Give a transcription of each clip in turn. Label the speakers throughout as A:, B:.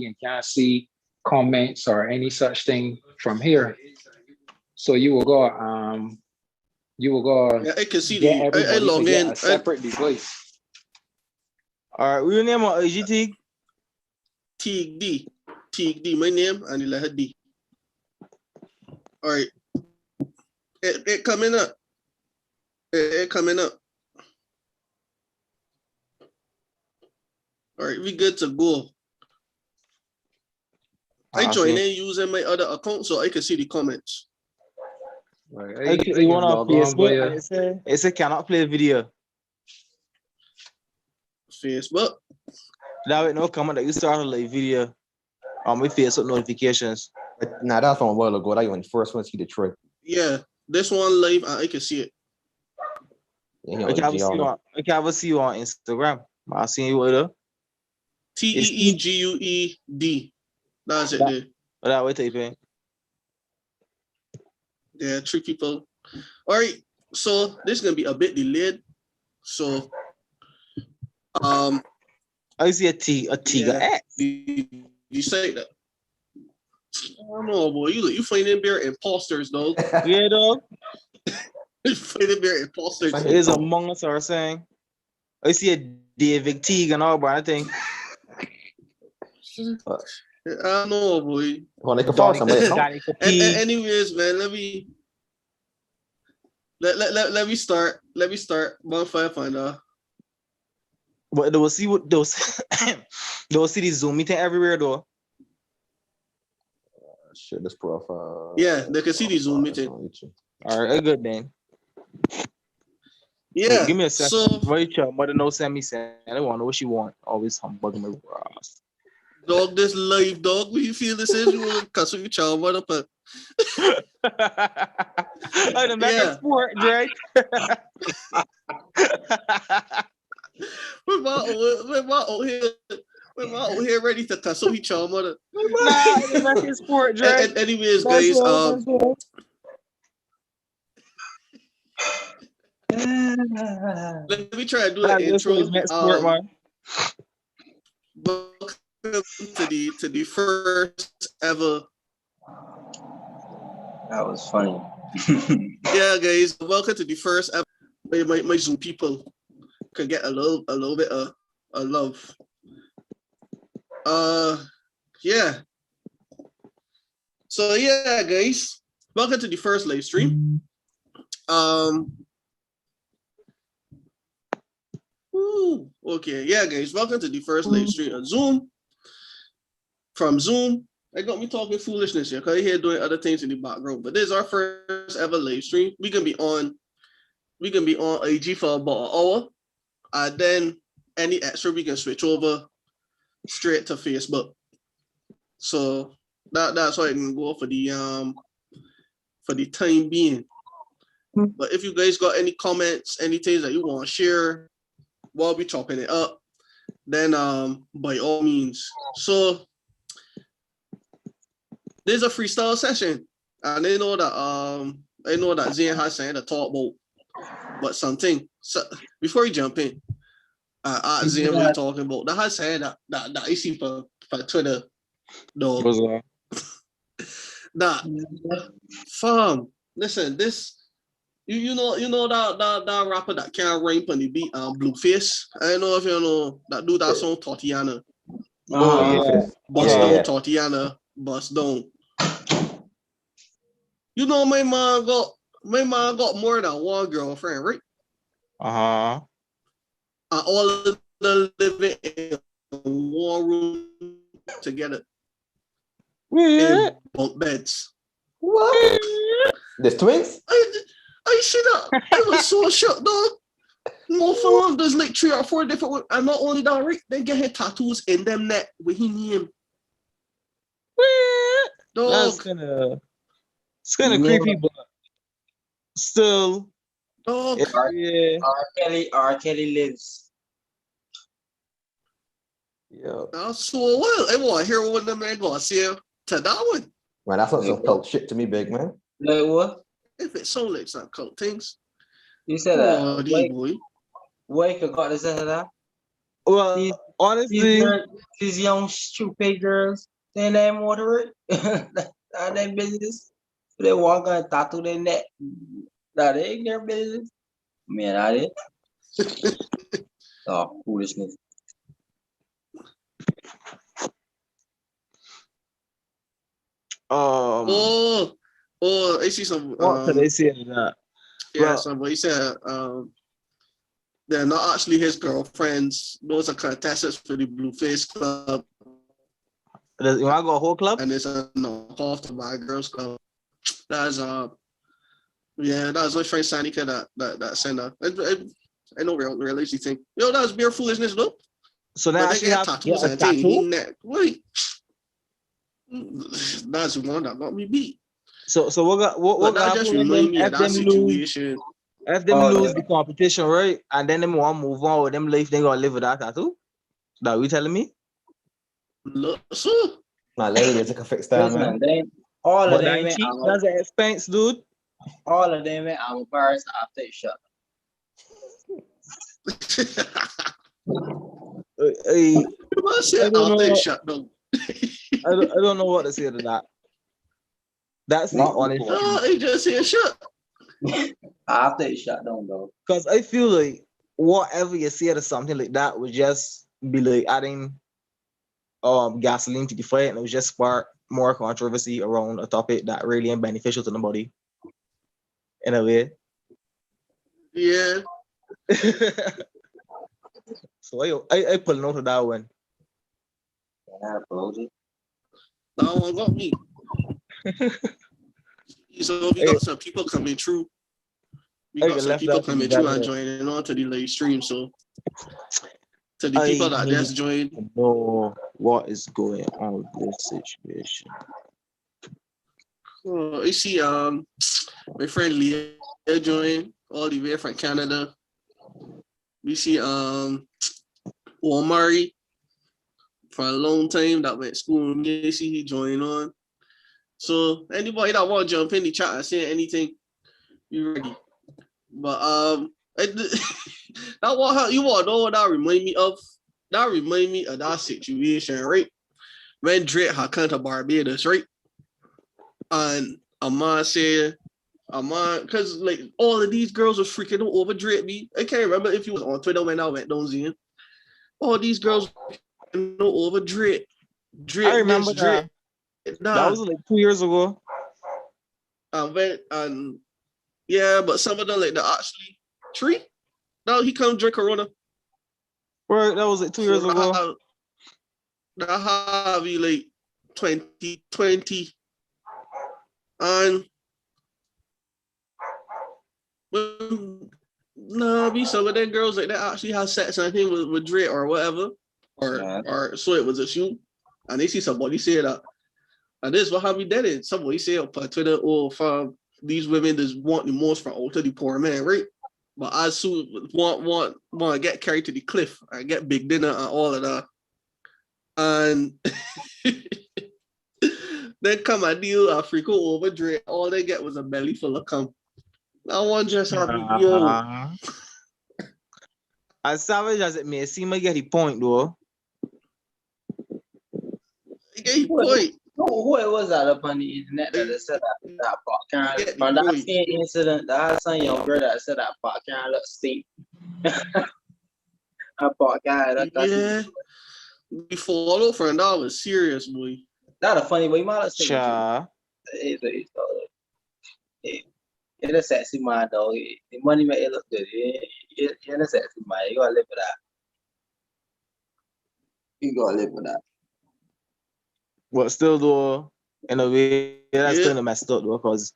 A: and can't see comments or any such thing from here. So you will go
B: Yeah, I can see
A: get
B: I
A: everybody to
B: log
A: get
B: in.
A: a separate device.
C: All right, we name on AGT.
B: TD, my name, and Ilaha D. All right. It coming up. It coming up. All right, we good to go. I join in using my other account so I can see the comments.
A: Right.
C: You want on
A: log on
C: Facebook?
A: via
C: It say cannot play video.
B: Facebook.
C: That way no comment that you start a live video on my Facebook notifications.
D: Nah, that's from a while ago. That you went first one to see the trick.
B: Yeah, this one live and I can see it.
D: Yeah,
C: I can ever see you on Instagram. I seen you with her.
B: TEEGUED. That's it there.
C: That way type in.
B: Yeah, 3 people. All right, so this is gonna be a bit delayed. So
C: I see a Tiger X.
B: You say that. I don't know, boy. You finding beer imposters, dog.
C: Yeah, dog.
B: You finding beer imposters.
C: It is Among Us or saying. I see a David Teague and all, but I think.
B: I don't know, boy.
D: Well, they can follow somebody.
B: Anyways, man, let me start. Let me start. Bonfire finder.
C: But they will see what those they will see the Zoom meeting everywhere though.
D: Share this profile.
B: Yeah, they can see the Zoom meeting.
C: All right, a good then.
B: Yeah.
C: Wait, give me a second. Rachel, mother no send me saying I don't want to know what she want. Always humbugging my ass.
B: Dog, this live, dog. What you feel this is? You want to cuss with your child, mother, but
C: oh, the mega sport, Drake.
B: We're my old here ready to cuss with each other, mother.
C: Nah, the mega sport, Drake.
B: Anyways, guys, let me try to do an intro. Welcome to the first ever.
E: That was funny.
B: Yeah, guys, welcome to the first ever. My Zoom people can get a little bit of love. Yeah. So yeah, guys, welcome to the first live stream. Okay, yeah, guys, welcome to the first live stream on Zoom. From Zoom, I got me talking foolishness here because I here doing other things in the background. But this is our first ever live stream. We can be on IG for about an hour, and then any extra we can switch over straight to Facebook. So that's why I can go for the time being. But if you guys got any comments, anything that you want to share while we chopping it up, then by all means. So there's a freestyle session, and I know that Zane has something to talk about, but something. So before you jump in, Zane was talking about that has said that I see for Twitter, dog. That fam, listen, this you know that rapper that can't rhyme on the beat, Blueface. I don't know if you know that dude that song Tatiana. Bust down Tatiana, bust down. You know my mom got more than one girlfriend, right?
C: Uh-huh.
B: And all of them living in one room together. In bunk beds.
D: What? There's twins?
B: I see that. I was so shocked, dog. No fun. There's like 3 or 4 different, and not only that, right? They get his tattoos in them neck with his name. Dog.
C: It's kind of creepy, but still.
B: Dog.
E: R. Kelly lives.
D: Yeah.
B: That's so well. I want to hear what the man gonna say to that one.
D: Man, that's not some cult shit to me, big man.
E: Like what?
B: If it sounds like some cult things.
E: You said that.
B: Boy.
E: Why forgot to say that?
C: Well, honestly,
E: These young stupid girls, they ain't moderate. That their business. They walk and tattoo their neck. That ain't their business. Man, that is. Oh, foolishness.
B: Oh, I see some.
C: what could I say to that?
B: Yeah,
C: Well,
B: somebody said they're not actually his girlfriends. Those are contestants for the Blueface Club,
C: you want to go a whole club?
B: and it's a knockoff to my girls club. That's yeah, that's my friend Sanika that sent her. I don't really think. Yo, that's bare foolishness though.
C: So they
B: But they
C: actually
B: get
C: have
B: tattoos
C: a
B: and things.
C: tattoo.
B: Wait, that's one that got me beat.
C: So what
B: But that
C: got
B: just
C: happen when
B: remind
C: them
B: me of
C: if
B: that
C: them lose
B: situation.
C: if them
E: Oh,
C: lose
E: yeah.
C: the competition, right? And then them want to move on with them life, they gonna live with that tattoo? That you telling me?
B: Look, so
D: Nah, Larry, they took a fix down,
E: Listen,
D: man.
E: they all of
C: But that
E: them
C: ain't
E: went
C: cheap.
E: out.
C: That's an expense, dude.
E: All of them went out bars after it shut.
C: I
B: I said
C: don't
B: after
C: know.
B: it shut down.
C: I don't know what to say to that. That's the
E: Not
C: honest
E: before.
B: Oh, he just said shut.
E: After it shut down though.
C: because I feel like whatever you say to something like that would just be like adding gasoline to the fire, and it would just spark more controversy around a topic that really ain't beneficial to nobody. In a way.
B: Yeah.
C: So I pull note of that one.
E: Yeah, bro.
B: That one got me. So we got some people coming through. We got some
C: left
B: people
C: that to the
B: coming through and
C: devil.
B: joining on to the live stream. So to the
C: I
B: people that
C: need
B: just joined,
C: to know what is going on with this situation.
B: I see my friend Leah joined all the way from Canada. We see Omari for a long time that went to school with me. I see he joined on. So anybody that want to jump in the chat and say anything, you ready. But that what you want to know what that remind me of? That remind me of that situation, right? When Drake had come to Barbados, right? And Amon said, because like all of these girls was freaking out over Drake. I can't remember if he was on Twitter when I went down Zion. All these girls freaking out over Drake.
C: I remember
B: Drake.
C: That was like 2 years ago.
B: And yeah, but some of them like the actually tree. Now he come drink Corona.
C: Right, that was like 2 years ago.
B: That have you like 2020 and no, be some of them girls like that actually have sex and thing with Drake or whatever, or so it was a shoot, and they see somebody say that, and this is what have we did it. Somebody say up on Twitter, oh, fam, these women just want the most from out of the poor man, right? But I soon want to get carried to the cliff and get big dinner and all of that. And then come a deal Africa over Drake. All they get was a belly full of cum. That one just happened. Yo.
C: As savage as it may seem, I get the point though.
B: Get your point.
E: Who was that up on the internet that said that pot can from that same incident? That had some young girl that said that pot can look steep. That pot can.
B: Yeah. We follow friend. That was serious, boy.
E: That a funny way, man.
C: Cha.
E: It's a sexy man, though. The money make it look good. You're a sexy man. You gotta live with that. You gotta live with that.
C: But still though, in a way, that's kind of messed up though, because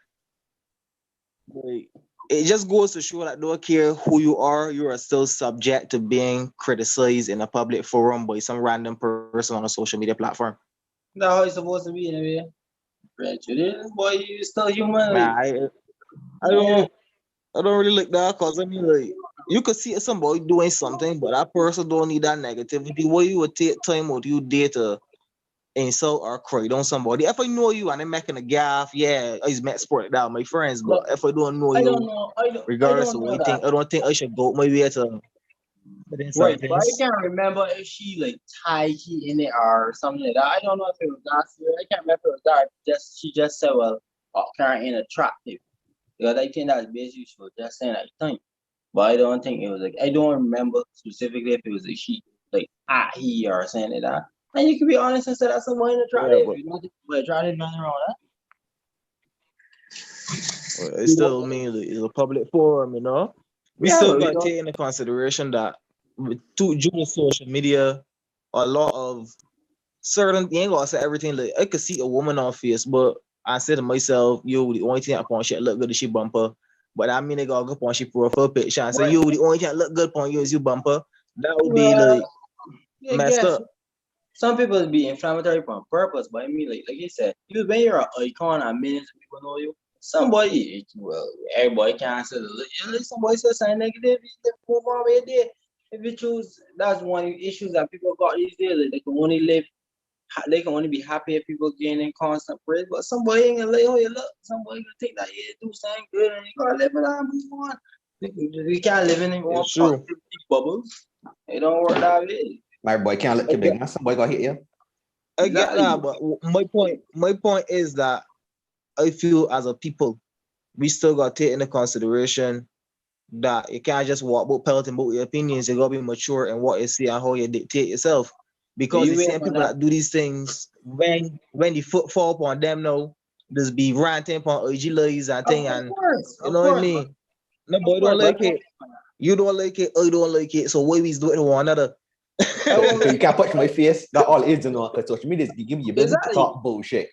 C: like, it just goes to show that don't care who you are still subject to being criticized in a public forum by some random person on a social media platform.
E: That's how it's supposed to be in a way. Prejudice, boy, you still human.
C: Nah, I don't really like that, because I mean, like, you could see somebody doing something, but that person don't need that negativity. What you would take time out you day to insult or cry on somebody. If I know you and I'm making a gaff, yeah, I just met sport that with my friends. But if I don't know you, regardless of what you think, I don't think I should go my way to
E: Right, but I can't remember if she like tied he in it or something like that. I don't know if it was last year. I can't remember if it was that. She just said, well, Karen ain't attractive. Because I think that's basically she was just saying that thing. But I don't think it was like I don't remember specifically if it was like she like he or saying like that. And you can be honest and say that's someone attractive.
C: Yeah,
E: But attractive nothing wrong with that.
C: It still means it's a public forum, you know. We
E: Yeah,
C: still
E: but
C: got to take into consideration that due to social media, a lot of certain you ain't gonna say everything. Like I could see a woman on Facebook, I said to myself, yo, the only thing I want shit look good is she bumper. But I mean they gotta go on she profile picture and say, yo, the only thing that look good on you is you bumper. That would be like messed up.
E: Some people be inflammatory on purpose, but I mean like you said, when you're an icon and millions of people know you, somebody everybody can't say somebody says something negative, you move on with it. If you choose, that's one of the issues that people got these days. Like they can only be happy if people gaining constant praise. But somebody ain't gonna let you look. Somebody gonna take that do something good, and you gotta live it on. Move on. We can't live in one positivity bubbles. It don't work that way.
D: My boy can't look too big, man. Somebody got hit you.
C: I get that, but my point is that I feel as a people, we still got to take into consideration that you can't just walk about pelting about your opinions. You gotta be mature in what you see and how you dictate yourself. Because the same people that do these things, when the foot fall upon them now, just be ranting upon IG lives and thing, and you know what I mean? No, boy, don't like it. You don't like it, I don't like it. So why we do it to one another?
D: You can't punch my face. That's all it is, you know. Because social media is giving you ability to talk bullshit.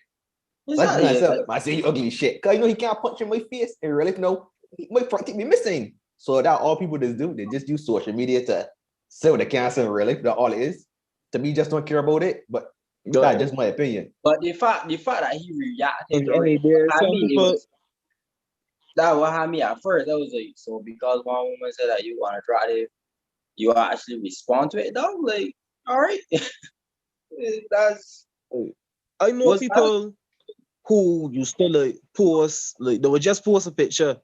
D: I say you ugly shit. Because you know he can't punch in my face. In real life, no, my front teeth be missing. So that all people just do, they just use social media to say what they can't say in real life. That's all it is. To me, just don't care about it. But that's just my opinion.
E: But the fact that he reacted to
C: it,
E: that what had me at first. That was like, so because one woman said that you want to try it, you actually respond to it. That was like, all right. That's.
C: I know people who used to like post, like they would just post a picture,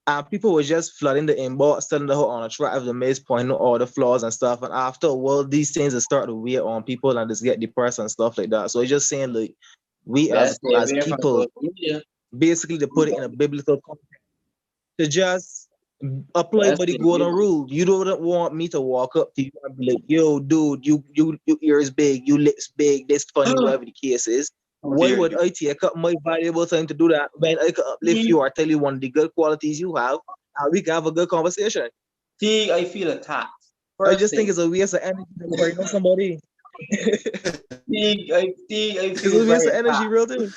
C: and people were just flooding the inbox, telling the whole on attractive, the maze, pointing out all the flaws and stuff. And after a while, these things will start to weigh on people and just get depressed and stuff like that. So it's just saying, like, we as people, basically to put it in a biblical context, to just apply by the golden rule. You don't want me to walk up to you and be like, yo, dude, you ears big, you lips big, this funny, whatever the case is. Why would I take up my valuable time to do that when I could uplift you or tell you one of the good qualities you have, and we can have a good conversation?
E: See, I feel attacked.
C: I just think it's a waste of energy to worry on somebody.
E: I feel
C: it's a waste of energy, real thing.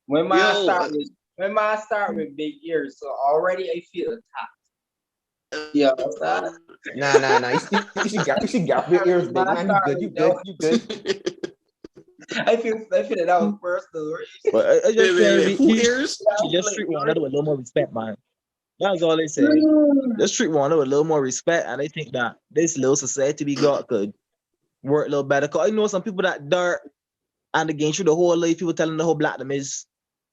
E: When I start with big ears, so already I feel attacked. Yeah,
D: Nah. You should get big ears, big man. You good.
E: I feel that was personal.
C: But I just
E: say
C: just treat one another with a little more respect, man. That's all they say. Just treat one another with a little more respect, and I think that this little society we got could work a little better. Cause I know some people that dark and again through the whole life, people telling the whole black them is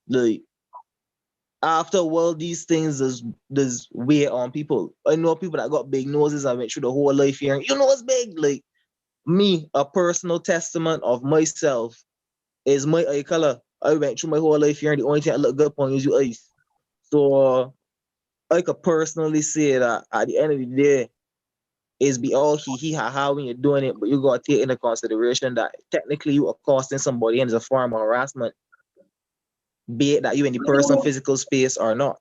C: like after a while these things there's weigh on people. I know people that got big noses and went through the whole life hearing, you know it's big, like. Me, a personal testament of myself is my eye color. I went through my whole life here, and the only thing I look good upon is your eyes. So I could personally say that at the end of the day, it's be all he ha when you're doing it, but you gotta take into consideration that technically you are costing somebody and it's a form of harassment, be it that you in the personal physical space or not.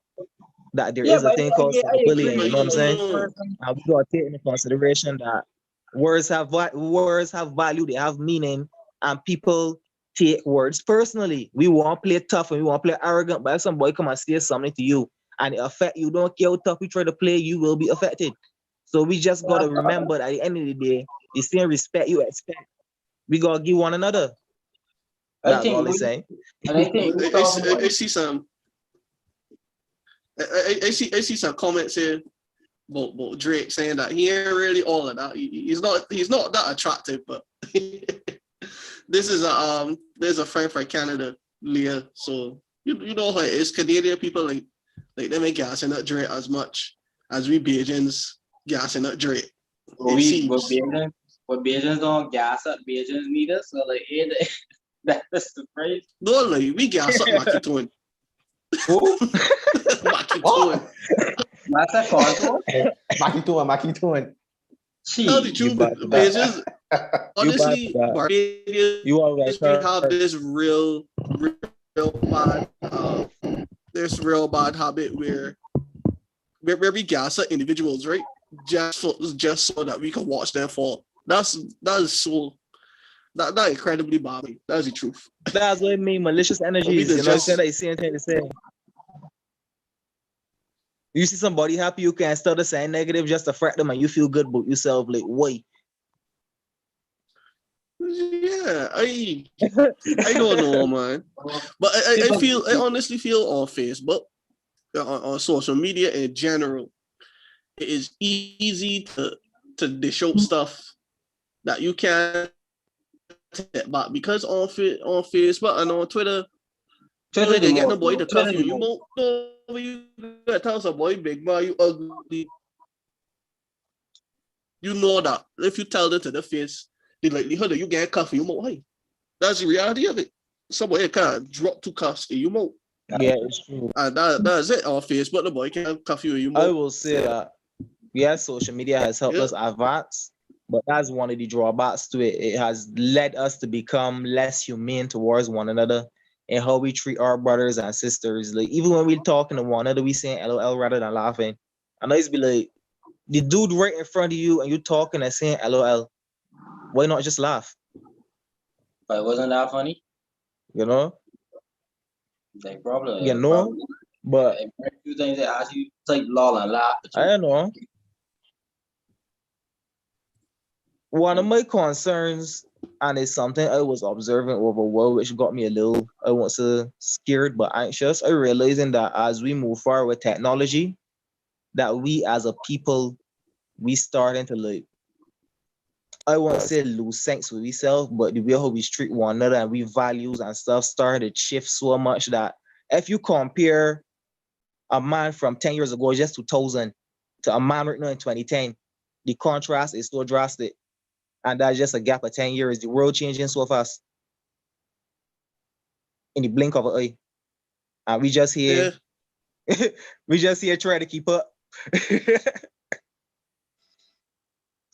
C: That there is a thing called bullying, you know what I'm saying? And we gotta take into consideration that words have value, they have meaning, and people take words personally. We want to play tough and we want to play arrogant, but if somebody come and say something to you and it affect you, don't care how tough you try to play, you will be affected. So we just got to remember that at the end of the day, the same respect you expect, we got to give one another. That's all they say.
B: And I think I see some. I see some comments here about Drake saying that he ain't really all of that. He's not that attractive, but this is there's a friend from Canada, Leah. So you know how it is. Canadian people like they make gassing up Drake as much as we Bajans gassing up Drake.
E: But
B: seems.
E: Bajans don't gas up Bajans neither. So like that's the phrase.
B: No, like, we gas up Maki Twin.
D: Who?
B: Maki
D: What?
B: Twin.
E: That's a contour.
D: Maki Tuan.
B: Tell the
E: She
B: truth,
C: bad for that.
B: Bajans, honestly,
C: for that.
B: Barbadians,
C: You are right.
B: we have this real bad, this real bad habit where we gas up individuals, right? Just so that we can watch them fall. That is incredibly bad. That's the truth.
C: That's what I mean, malicious energies. You know what I'm saying? That same thing to say. You see somebody happy, you can start to say negative just to fret them and you feel good about yourself. Like, wait.
B: Yeah, I don't know, man. But I honestly feel on Facebook, on social media in general, it is easy to dish out stuff that you can't take back, because on Facebook and on Twitter, you can get the boy to cuff you. You won't know you gotta tell some boy, big man, you ugly. You know that if you tell them to the face, the likelihood of you getting cuffed, you won't. Hey, that's the reality of it. Somebody can't drop 2 cuffs and you won't.
C: Yeah, it's true.
B: And that's it on Facebook. The boy can't cuff you and you
C: I
B: won't.
C: will say that, yeah, social media has helped us advance, but that's one of the drawbacks to it. It has led us to become less humane towards one another and how we treat our brothers and sisters. Like, even when we're talking to one another, we saying LOL rather than laughing. And I used to be like, the dude right in front of you and you talking and saying LOL. Why not just laugh?
E: But wasn't that funny?
C: You know?
E: Like, problem.
C: You know? But
E: a few things that ask you take lol and laugh.
C: I don't know. One of my concerns, and it's something I was observing over a while, which got me a little, I won't say scared, but anxious. I realizing that as we move forward with technology, that we as a people, we starting to, like, I won't say lose sense with ourselves, but the way how we treat one another and we values and stuff started to shift so much that if you compare a man from 10 years ago, just 2000, to a man right now in 2010, the contrast is so drastic. And that's just a gap of 10 years. The world changing so fast in the blink of an eye. And we just here, we just here trying to keep up.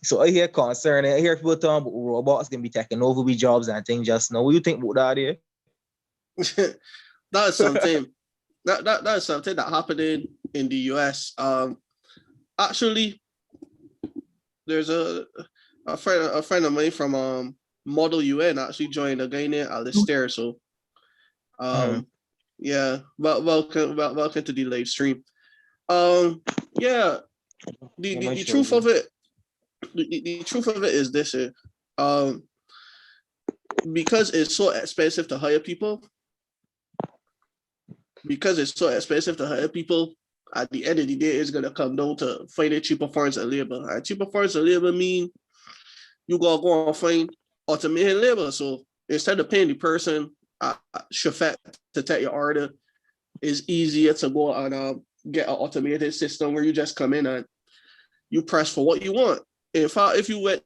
C: So I hear concern. I hear people talking about robots gonna be taking over we jobs and things just now. What do you think about that here?
B: That is something. that is something that happened in the US. Actually, there's a friend of mine from Model UN actually joined a guy named Alistair. So yeah, welcome to the live stream. Yeah, the truth of it. The truth of it is this: because it's so expensive to hire people. At the end of the day, it's gonna come down to finding cheaper forms of labor. And cheaper forms of labor mean you gotta go and find automated labor. So instead of paying the person at Shafet to take your order, it's easier to go and get an automated system where you just come in and you press for what you want. If you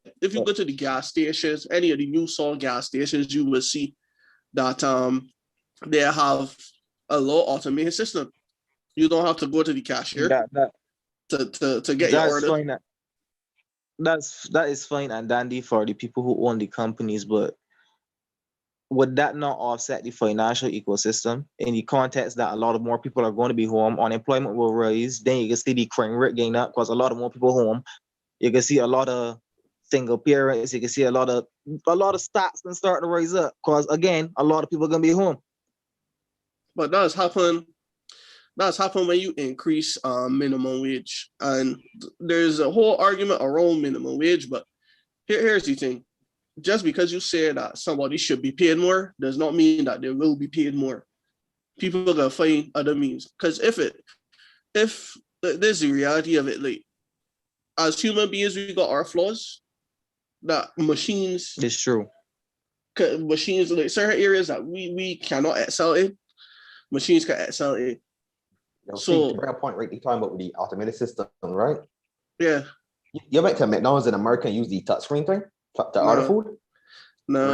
B: go to the gas stations, any of the new Sol gas stations, you will see that they have a low automated system. You don't have to go to the cashier to get your order.
C: Fine. That is fine and dandy for the people who own the companies, but would that not offset the financial ecosystem in the context that a lot of more people are going to be home, unemployment will rise, then you can see the crime rate gain up because a lot of more people home. You can see a lot of single parents. You can see a lot of stats and start to rise up because again, a lot of people are gonna be home.
B: But that's happen when you increase minimum wage, and there's a whole argument around minimum wage. But here's the thing: just because you say that somebody should be paid more does not mean that they will be paid more. People are gonna find other means, because if there's the reality of it, like, as human beings, we got our flaws that machines.
C: It's true.
B: Machines, like certain areas that we cannot excel in, machines can excel in.
D: So, to bring a point right, you're talking about the automated system, right?
B: Yeah.
D: You went to McDonald's in America and use the touchscreen thing to order food?
B: No,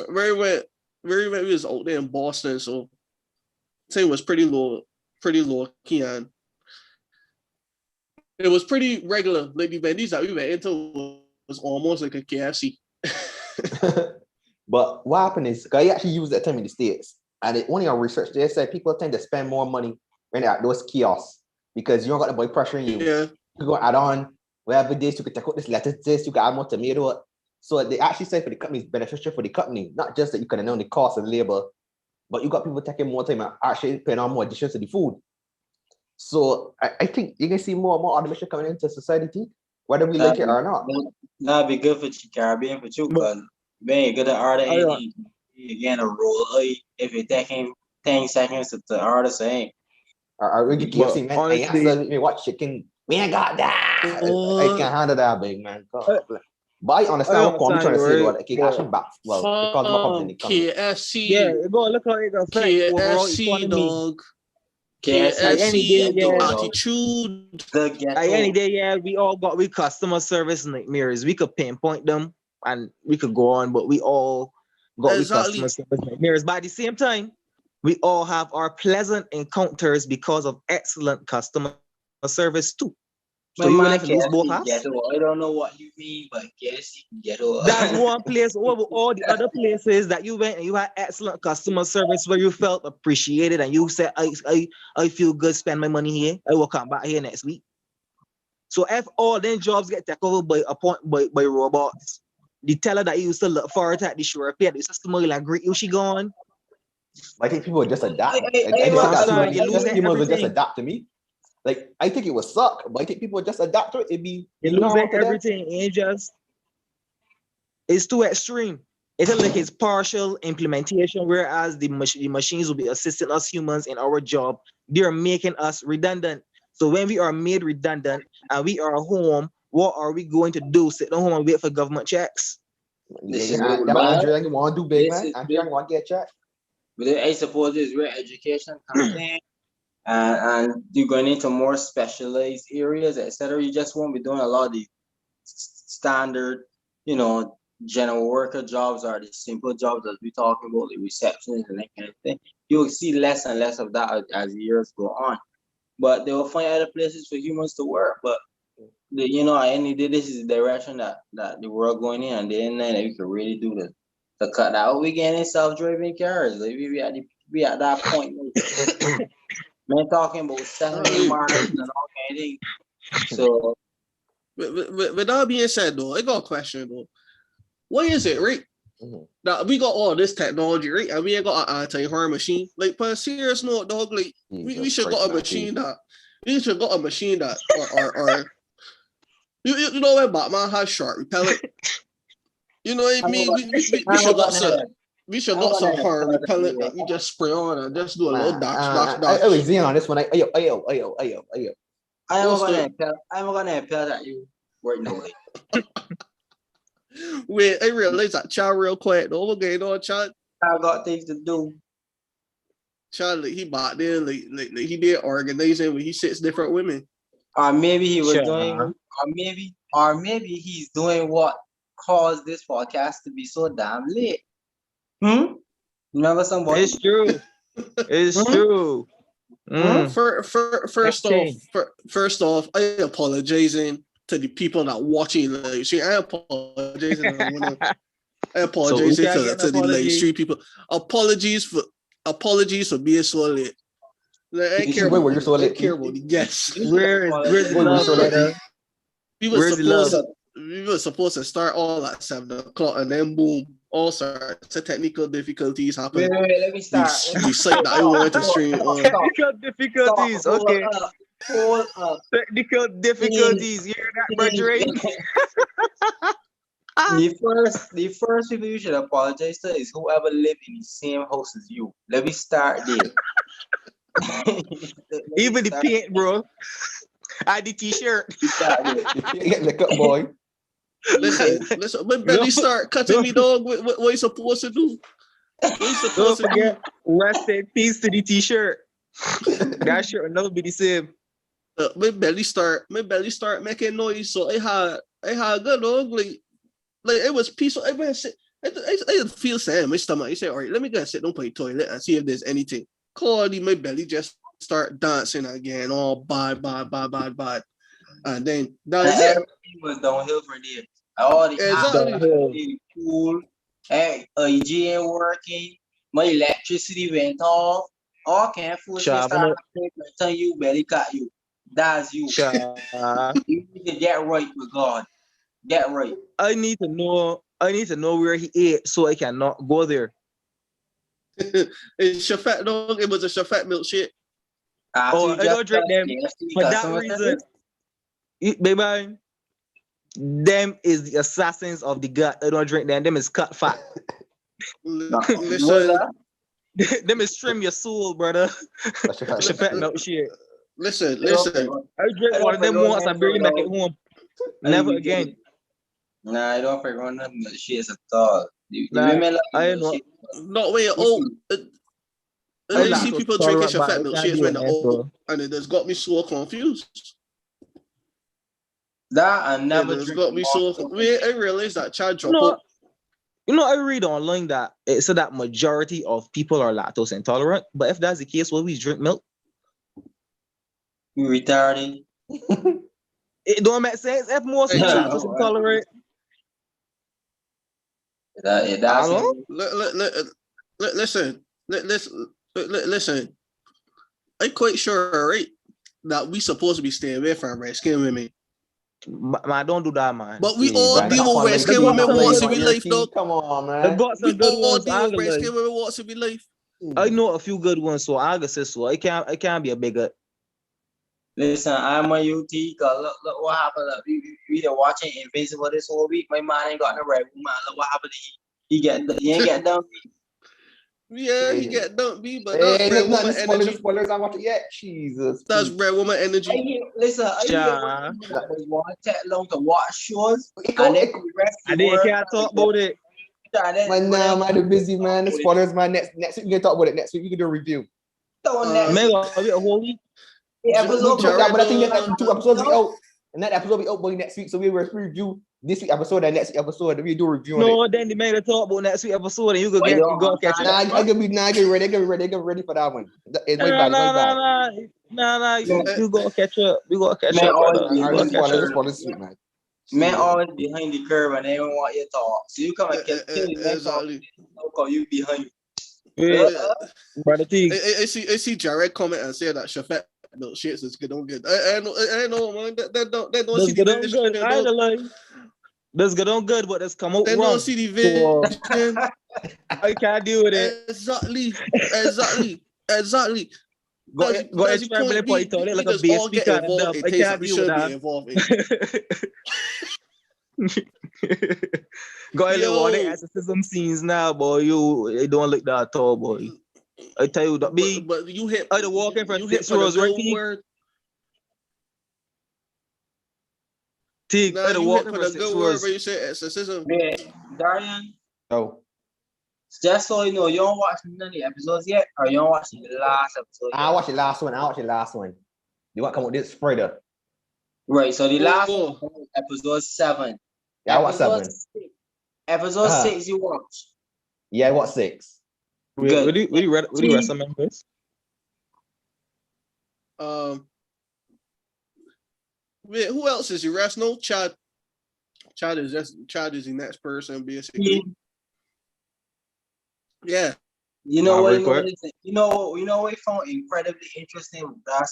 D: Right.
B: where we was out there in Boston, so thing was pretty low key, and it was pretty regular. Like the Wendy's that we went into was almost like a KFC.
D: But what happened is, I actually used that term in the States, and one of your research, they said people tend to spend more money when they're at those kiosks because you don't got the boy pressuring you.
B: Yeah.
D: You go add on whatever this, you can take out this lettuce, this, you can add more tomato. So they actually say for the company, it's beneficial for the company, not just that you can know the cost of labor, but you got people taking more time and actually paying on more additions to the food. So I think you can see more and more automation coming into society, whether we like it or not.
E: That'd be good for the Caribbean for you, because when you get to order, you get a roll. If you're taking 10 seconds to order, saying,
D: Or we get KFC, man.
C: Honestly,
D: I watch chicken. We ain't got that. I can't handle that, big man. But I understand what Kwame trying to say, though. Okay, actually back. Well, because my problems in the economy.
B: KFC.
C: Yeah, go look how it affects overall
B: KFC,
C: economy.
B: dog.
E: KFC,
B: the attitude.
C: Any day, yeah, we customer service nightmares. We could pinpoint them and we could go on, but we all got we customer service nightmares. But at the same time, we all have our pleasant encounters because of excellent customer service too. So you have to lose both halves.
E: I don't know what you mean, but KFC ghetto.
C: That's one place over all the other places that you went and you had excellent customer service where you felt appreciated and you said, I feel good, spend my money here. I will come back here next week. So if all them jobs get taken over by robots, the teller that you used to look forward to at the shore, the system will like greet you, she gone.
D: I think people would just adapt.
C: People
D: would just adapt to me. Like, I think it would suck, but I think people would just adapt to it. It'd be
C: losing everything. It's too extreme. It's like it's partial implementation, whereas the machines will be assisting us humans in our job. They're making us redundant. So when we are made redundant and we are home, what are we going to do? Sit home and wait for government checks?
D: Andrea, you want to do big, man? Andrea, you want to get a check?
E: But I suppose it's where education comes in. And you're going into more specialized areas, etc. You just won't be doing a lot of the standard, general worker jobs or the simple jobs that we're talking about, the receptions and that kind of thing. You will see less and less of that as years go on. But they will find other places for humans to work. But at the end of the day, this is the direction that the world going in, and then we can really do the cut out. We getting self-driving cars. Like we at that point. Man talking about selling markets and all kind of things. So,
B: with that being said, though, I got a question though. What is it, right? Mm-hmm. Now we got all this technology, right? And we ain't got an anti-harm machine. Like, for a serious note, dog, like we should got a machine that or you know when Batman has shark repellent. You know what I mean? We should got some. We should got some harm repellent that we just spray on and just do a little dash.
D: I was Zion on this one. Ayo.
E: I'm gonna impel that you work no way.
B: Wait, I realized that child real quick. No, okay, child.
E: I got things to do.
B: Child, like, he back there, like he did organizing when he sits different women.
E: Or maybe he was doing, or maybe he's doing what caused this podcast to be so damn late. Remember somebody?
C: It's true. It's true.
B: First off, I apologizing to the people that watching live stream. I apologizing. I apologize to the live stream people. Apologies for being so late. Like, I care about the guests.
C: Where's the love?
B: We were supposed to start all at 7 o'clock, and then boom, all sorts of technical difficulties happened.
E: Wait, let me start.
B: The site that I wanted to stream on.
C: Technical difficulties, okay.
E: Hold up.
C: Technical difficulties. You hear that, Marjorie?
E: The first people you should apologize to is whoever lived in the same house as you. Let me start there.
C: Even the paint, bro. I the t-shirt.
D: Look up, boy.
B: Listen, when Benny start cutting me, dog, what you supposed to do?
C: Don't forget, rest in peace to the t-shirt. That shirt will never be the same.
B: my belly start making noise. So I had good dog like it was peaceful. I feel sad in my stomach. I said, all right, let me go and sit down by the toilet and see if there's anything. Cody, my belly just start dancing again. All bad. And then that's it.
E: Everything was downhill from there. All the
B: Exactly.
E: the pool, EG ain't working, my electricity went off, all kind of food shit
C: Sure,
E: started telling you belly cut you. That's you.
C: Sure.
E: You need to get right with God. Get right.
C: I need to know where he ate so I cannot go there.
B: It's Shafat dog. It was a Shafat milkshake.
C: Oh, I don't drink them for that reason. Baby, them is the assassins of the gut. I don't drink them. Them is cut fat.
B: Listen,
C: Them is trim your soul, brother. Shafat milkshake.
B: listen.
C: I drink one of them once. I barely make it home. Never again.
E: Nah, I don't forget them shit at all.
C: Nah, I know.
B: No way. Oh,
C: I
B: I see
C: lactose
B: people drinking
C: tolerant, but I
B: Shafat
C: can't
B: milkshakes
C: do
B: when
C: it,
B: they're
C: bro.
B: old, and it has got me so confused.
E: That I never
B: It has
E: drink
B: got me so. I realized that Chad drop out.
C: I read online that it said that majority of people are lactose intolerant. But if that's the case, will we drink milk?
E: You retarded.
C: It don't make sense. If most people
B: Yeah,
C: lactose intolerant,
E: That's
B: Listen. I'm quite sure, right, that we supposed to be staying away from red-skinned women.
C: man, don't do that, man.
B: But we
D: Jeez,
B: all
D: man,
B: deal
D: come
B: with
D: on,
B: red-skinned
D: man.
B: women
C: Come on,
B: once
C: man.
B: in real life, dog.
D: Come on,
C: They've
D: man.
C: got
B: We
C: some good
B: all
C: ones.
B: deal with red-skinned women once in real life.
C: I know a few good ones, so I guess so. I can't be a bigot.
E: Listen, I'm a UT. Look what happened. We been watching Invincible this whole week. My man ain't got no red woman. Look what happened. He ain't get done.
B: Yeah, he get dumped, B, but
D: Hey,
B: that's red
D: look,
B: woman
D: spoilers,
B: energy.
D: spoilers. I watch it yet. Jesus.
B: That's red woman energy.
E: Listen, I
C: Sure.
E: want that long to watch shows
D: It
E: and
D: go-
E: then the rest
C: I
E: of the
C: didn't
E: world.
C: can't talk about it.
D: Man, nah, man, the busy man. The spoilers, man. Next week we can talk about it. Next week we can do a review.
C: Maybe I'll be a whole week.
E: Episode,
B: Jared,
D: But I think that
B: though,
D: 2 episodes be out, and that episode be out by next week. So we will review this week episode and next week episode. We do a review on it.
C: No, then the man to talk about next week episode, and you go
E: Wait,
C: get you go catch
D: Nah,
C: it.
D: I can be ready for that one. It's my bad.
C: Nah. You go catch up. We go catch
E: Man,
C: up, brother.
E: always
C: You
D: All
C: go
D: right,
C: catch up.
D: spoilers, sweet man.
E: man always behind the curve and they don't want you to talk. So you come and kill the next talk.
B: Exactly.
E: Call you behind.
C: Yeah, brother T.
B: I see Jared comment and say that Shafat milkshakes is good on good. I know, man. They don't
C: That's
B: see
C: good
B: the
C: on
B: vision.
C: good. I lie. That's good on good, but that's come out
B: They
C: wrong.
B: don't see the vision.
C: I can't deal with it.
B: Exactly.
C: Go
B: That's
C: and
B: the
C: try and
B: point.
C: play toilet like a
B: Niggas
C: bass
B: all get
C: speaker and
B: involved
C: stuff.
B: in
C: I
B: things that
C: can't
B: we
C: deal with
B: should be
C: that.
B: involved in.
C: Go and
B: Yo.
C: look at the exorcism scenes now, boy. You don't look that at all, boy. I tell you that me.
B: But you hit.
C: I was walking for
B: you
C: 6
B: hit
C: rows,
B: the
C: right?
B: good word.
C: T.
B: Nah,
C: I was
B: you hit
C: walking
B: for
C: for
B: the
C: 6
B: good word,
C: rows.
B: but you said exorcism.
E: Yeah, Darian,
D: Oh,
E: just so you know, you don't watch none of the episodes yet, or you don't watch the last episode yet.
D: I watched the last one. You want to come with this spreader?
E: Right, so the last
B: Oh.
E: one was episode 7.
D: Yeah, I watched
E: Episode
D: 7.
E: 6. Episode 6 you watch.
D: Yeah, I watched 6.
E: Good.
C: Would you recommend this?
B: Wait, who else is your rest? No, Chad. Chad is the next person, basically. Yeah.
E: You know what?
C: Very quick.
E: You know what I found incredibly interesting with that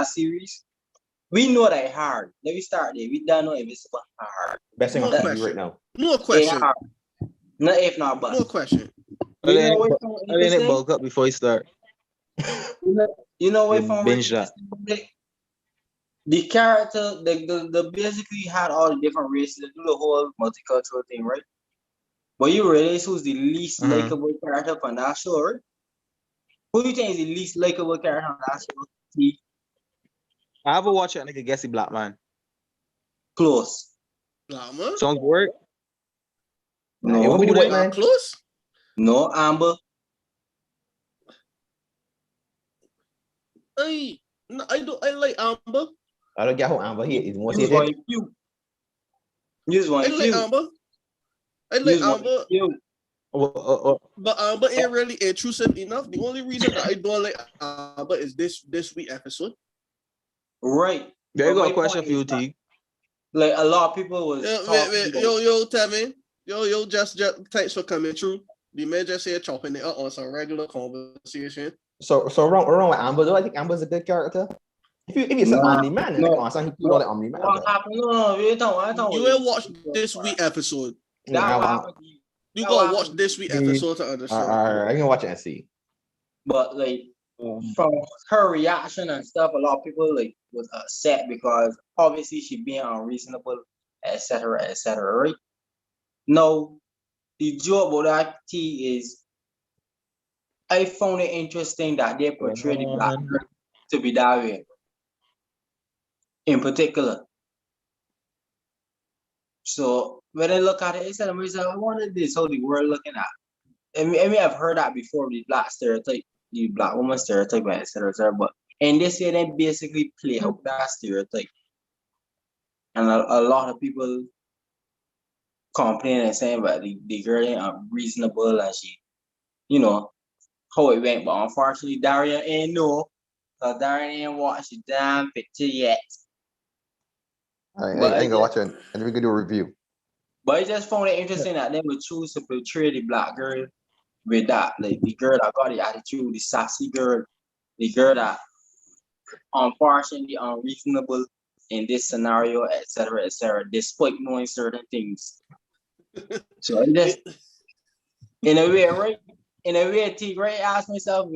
E: series. We know that hard. Let me start there. We don't know if it's hard.
D: Best thing
B: No
D: on TV
B: question.
D: right now.
B: No question.
E: Hard. Not if not but.
B: No question.
C: I
E: You know what I
C: didn't
E: found
C: I didn't
E: interesting?
C: bulk up before you start.
E: You know what I
C: You
E: found
C: binge
E: really interesting? The character, the basically had all the different races to do the whole multicultural thing, right? But you realize who's the least
C: Mhm.
E: likable character on that show, right? Who do you think is the least likable character on that show? See?
C: I haven't watched it, nigga. Guessy Black Man.
E: Close.
B: Nah, man.
C: Songs work.
D: Hey, what we do,
B: Nah,
D: white man?
B: close.
E: No, Amber.
B: Hey, No, I like Amber.
D: I don't get how Amber here is more
E: You just want
D: tated.
E: you. You just
B: I
E: want
B: like
E: you.
B: Amber. I
E: You
B: like
E: just want
B: Amber.
E: you.
B: But Amber ain't really intrusive enough. The only reason that I don't like Amber is this week episode.
E: Right.
C: There you
E: But
C: go,
E: my
C: a question
E: point
C: for you,
E: is that,
C: T.
E: like a lot of people was talking about,
B: Yo, Tammy. Yo, just thanks for coming through. The man just here chopping it up on some regular conversation.
D: So wrong with Amber though. I think Amber's a good character. If you say
E: Nah,
D: Omni Man,
E: no.
D: like on he put all the Omni Man.
E: What happened? No, you don't.
B: You ain't watched this week episode.
E: That what happened.
B: You
E: That
B: gotta
E: what
B: watch
E: happened.
B: this week episode to understand.
D: I can watch it and see.
E: But like from her reaction and stuff, a lot of people like was upset because obviously she being unreasonable, etc., right? No, the joke about that T is I found it interesting that they portrayed the black girl to be that way. In particular. So when I look at it, instead of myself, I wanted this how the world looking at. I mean, I've heard that before, the black stereotype, the black woman stereotype, etc., but in this way, they basically play out that stereotype. And a lot of people complain and saying about the girl ain't unreasonable and she, you know, how it went. But unfortunately, Daria ain't know. So Daria ain't watched the damn picture yet.
D: I ain't gonna watch it, and we can do a review.
E: But I just found it interesting that they would choose to portray the black girl with that, like the girl that got the attitude, the sassy girl, the girl that unfortunately unreasonable in this scenario, etc., despite knowing certain things. So I just, in a way, right? In a way, I ask myself,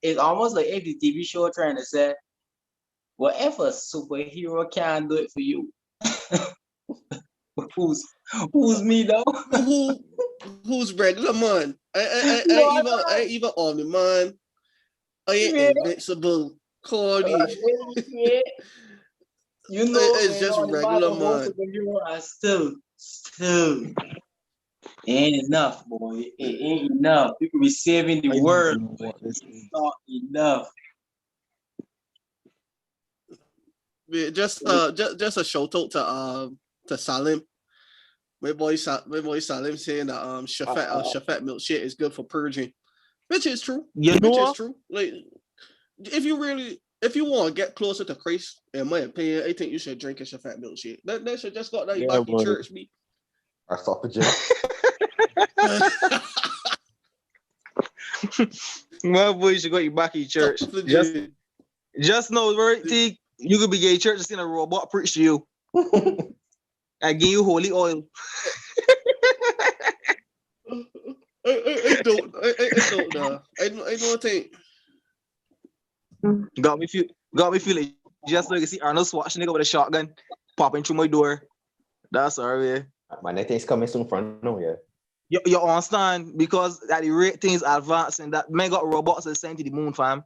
E: it's almost like if the TV show trying to say, well, if a superhero can't do it for you, who's me though?
B: Who's regular man? I ain't even on the man. I ain't invincible. Cody.
E: You know,
B: it's just regular man.
E: Still ain't enough, boy. It ain't enough. People be saving the world. It's not enough.
B: Just a shout out to Salim. My boy Salim saying that Shafat milkshake is good for purging, which is true. Which is true. Like if you want to get closer to Christ, in my opinion, I think you should drink a Shafat milkshake. That should just got that back in church, me.
D: I stop the gym.
C: My boy should go you back in church. Just know, right, T, you could be gay church just in a robot preach to you. I give you holy oil.
B: I don't think.
C: Got me feeling just like you see Arnold Schwarzenegger with a shotgun popping through my door. That's all right.
D: My next thing's coming soon from no, yeah.
C: You understand? Because that the rate things advancing, that man got robots that sent to the moon, fam.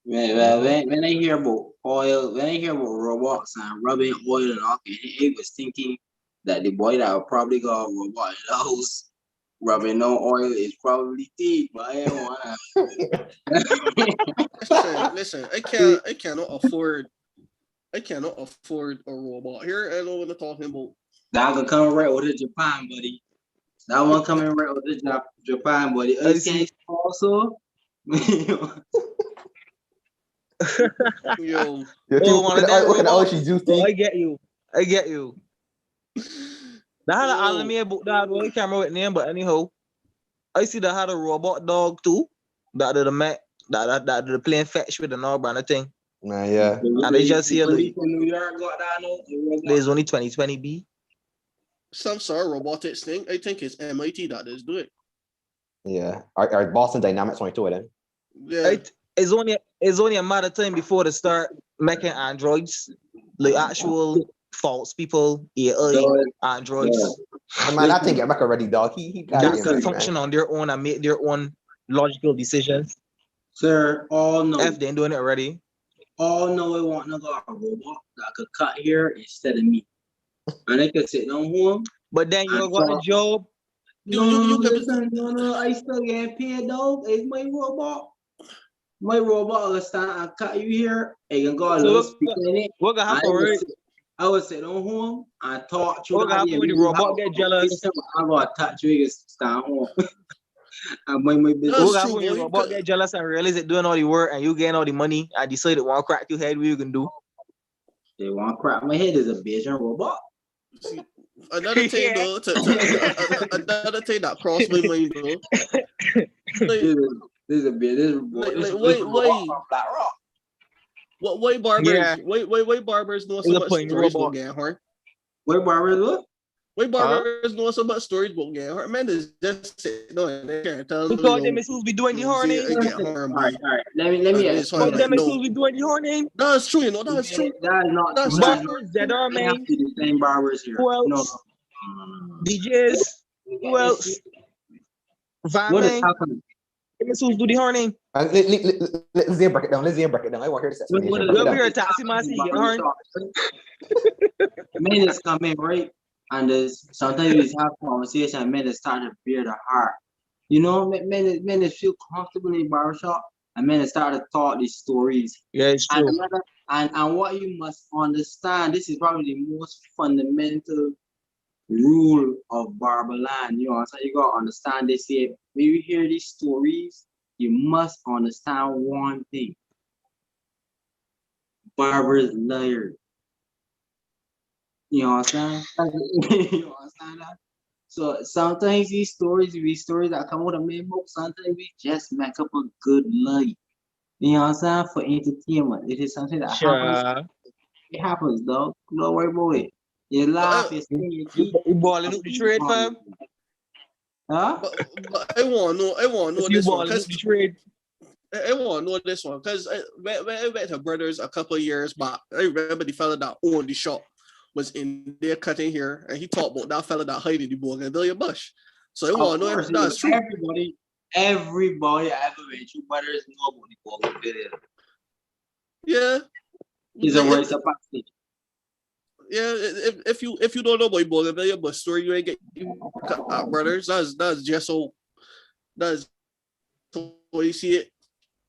E: When I hear about oil, when I hear about robots and rubbing oil and all, I was thinking that the boy that probably got a robot in the house rubbing no oil is probably deep, but I don't wanna.
B: Listen, I cannot afford a robot. Here I know what I'm talking about.
E: That could come right out of Japan, buddy. That one coming right out of Japan, buddy. Also.
B: Yo,
D: what can all she do?
C: I get you. That had an anime about that. Well, I can't remember what name, but anyhow, I see that had a robot dog too. That the playing fetch with the knob and thing.
D: Nah, yeah.
C: And they just here like
E: New York got that no.
C: there's only 2020B.
B: Some sort of robotics thing. I think it's MIT that is doing.
D: Yeah. Our Boston Dynamics went to it then.
B: Yeah.
C: It's only a matter of time before they start making androids, like actual false people, AI androids.
D: Man, I think get back already, dog. He
C: that can function on their own and make their own logical decisions.
E: Sir, all know.
C: If they ain't doing it already.
E: All know I want to go a robot that could cut here instead of me. And I could sit down home.
C: But then you got a job.
E: No, I still get paid, dog. It's my robot. my robot will stand and cut you here. I can go a
C: So
E: little
C: what-
E: speaker in it.
C: What gonna
E: I
C: happen,
E: would
C: right?
E: sit- I would sit on home and talk to
C: What gonna happen when the robot get jealous?
E: I'm gonna touch you, you can stand home. And my business.
B: That's
C: What gonna
B: true,
C: happen when your
B: boy.
C: robot get jealous and realize it doing all the work and you getting all the money and decide it want to crack your head? What you can do?
E: They want to crack my head is a bitch and robot.
B: See, another thing though, another thing that crossed my mind though. Like,
E: This is a bitch. This is
B: Like,
E: this
B: wait,
E: is robot
B: wait.
E: from Black Rock.
B: What barbers?
C: Yeah.
B: Wait, barbers know so
C: It's a
B: much
C: point,
B: stories
C: robot.
B: about getting hurt.
E: Wait, Barbara, look.
B: Wait, barbers know so much stories about getting hurt. Man is just sitting on there and telling
C: Because them is who's be doing the horny.
B: I get harmed.
E: All right. Let me
B: It's hard.
C: Because them is
B: No.
C: who's be doing the horny.
B: That's true, you know, that's true.
E: That is not
B: That's
E: true. That is
B: true.
E: not
C: Barbers, that are
E: They have
C: man.
E: to be the same barbers here.
C: Who else?
E: No.
C: DJs. Who else? Van
E: What is
C: man.
E: happening?
C: Them is who's do the horny.
D: Let's Zane break it down. Let's Zane break it down. I want to hear this
E: What
D: explanation.
E: is
D: Break it
C: Well,
D: down.
C: we are a taxi man, so you get horny.
E: Men is coming, right? And sometimes we have conversation and men is start to bear the heart. You know, men is feel comfortable in barbershop and men is start to talk these stories.
C: Yeah, it's
E: And,
C: true.
E: and what you must understand, this is probably the most fundamental rule of Barberland. You know, so you gotta understand this here. When you hear these stories, you must understand one thing. Barbers liars. You know what I'm saying? You understand that? So sometimes these stories that come with a main book, sometimes we just make up a good lie. You know what I'm saying? For entertainment. It is something that happens.
C: Sure.
E: It happens, dog. Don't worry about it. You laugh, you sing, you keep.
C: You balling up the trade, fam?
E: Huh?
B: But I want to know
C: You
B: this one
C: balling up
B: because
C: the trade.
B: I want to know this one because when I met her brothers a couple of years back, I remember the fella that owned the shop was in there cutting here, and he talked about that fella that hided the Bougainvillea bush. So I want to know if that's true.
E: Everybody I ever met you, brothers know about the Bougainvillea.
B: Yeah.
E: It's a waste of plastic.
B: Yeah, if you don't know about Bougainvillea bush story, you ain't get brothers. That's just so that's the way you see it.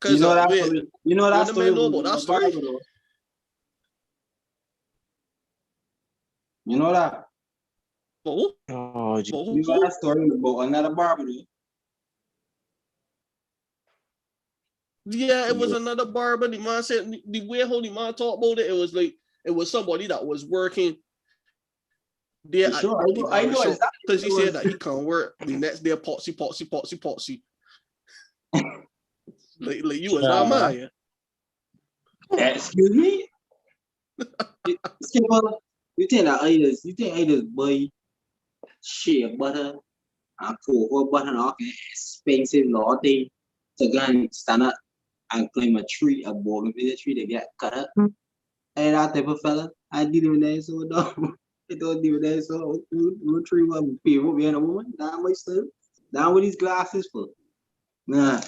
E: You know that
B: wait,
E: story. You know that
B: the
E: story.
B: man know about that story?
E: You know that.
B: Oh,
C: Oh, gee.
E: You know that story about another barber. Though.
B: yeah, it was another barber. The man said the way how the man talked about it, it was like it was somebody that was working there.
E: Sure, I know exactly.
B: Because he said that he can't work the next day. Potsy. like you was not mine.
E: Excuse me. You think that I just buy shea butter and cocoa butter and all kind of expensive latte to go and stand up and climb a tree, a bougainvillea tree to get cut up? And that type of fella, I didn't even know so dumb. I don't even know so what tree was people being a woman. Down my stuff. Down with these glasses for. Nah,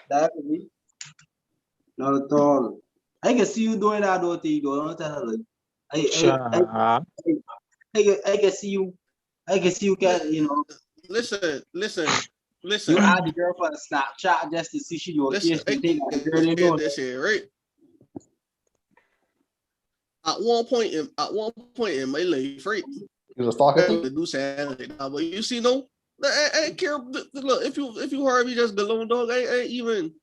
E: that would be not at all. I can see you doing that though thing though. Don't tell her. I can see you. I can see you can, you know.
B: Listen.
E: You add the girl for the Snapchat just to see she do a kiss.
B: This here, right? At one point in my life, right?
D: You was talking
B: to do something like that, but you see, no, I ain't care. Look, if you heard me just alone, dog, I ain't even